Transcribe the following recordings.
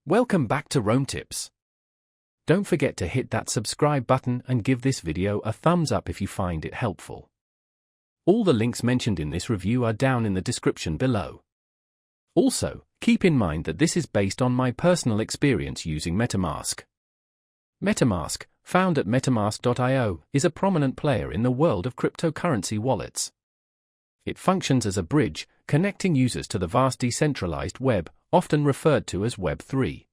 Welcome back to Rome Tips. Don't forget to hit that subscribe button and give this video a thumbs up if you find it helpful. All the links mentioned in this review are down in the description below. Also, keep in mind that this is based on my personal experience using MetaMask. MetaMask, found at MetaMask.io, is a prominent player in the world of cryptocurrency wallets. It functions as a bridge, connecting users to the vast decentralized web, often referred to as Web 3.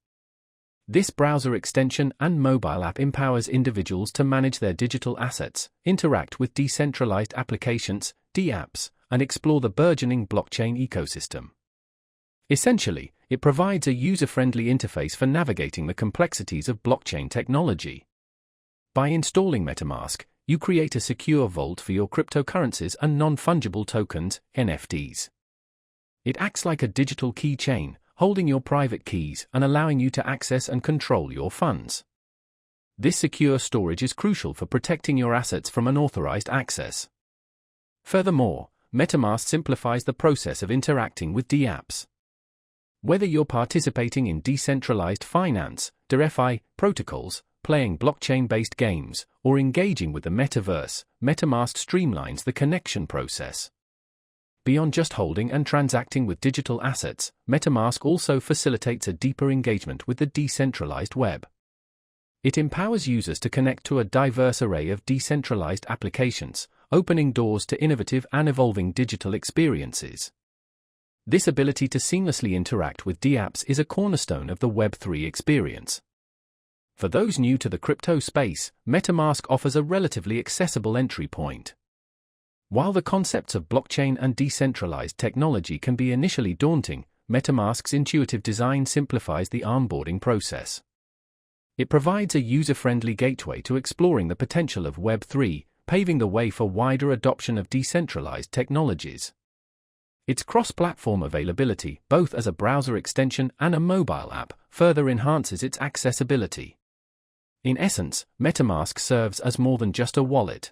This browser extension and mobile app empowers individuals to manage their digital assets, interact with decentralized applications, dApps, and explore the burgeoning blockchain ecosystem. Essentially, it provides a user-friendly interface for navigating the complexities of blockchain technology. By installing MetaMask, you create a secure vault for your cryptocurrencies and non-fungible tokens, NFTs. It acts like a digital keychain, holding your private keys and allowing you to access and control your funds. This secure storage is crucial for protecting your assets from unauthorized access. Furthermore, MetaMask simplifies the process of interacting with dApps. Whether you're participating in decentralized finance, DeFi protocols, playing blockchain-based games, or engaging with the metaverse, MetaMask streamlines the connection process. Beyond just holding and transacting with digital assets, MetaMask also facilitates a deeper engagement with the decentralized web. It empowers users to connect to a diverse array of decentralized applications, opening doors to innovative and evolving digital experiences. This ability to seamlessly interact with dApps is a cornerstone of the Web3 experience. For those new to the crypto space, MetaMask offers a relatively accessible entry point. While the concepts of blockchain and decentralized technology can be initially daunting, MetaMask's intuitive design simplifies the onboarding process. It provides a user-friendly gateway to exploring the potential of Web3, paving the way for wider adoption of decentralized technologies. Its cross-platform availability, both as a browser extension and a mobile app, further enhances its accessibility. In essence, MetaMask serves as more than just a wallet.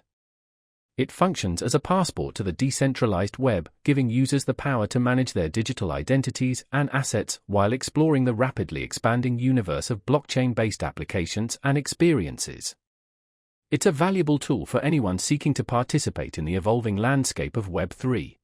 It functions as a passport to the decentralized web, giving users the power to manage their digital identities and assets while exploring the rapidly expanding universe of blockchain-based applications and experiences. It's a valuable tool for anyone seeking to participate in the evolving landscape of Web3.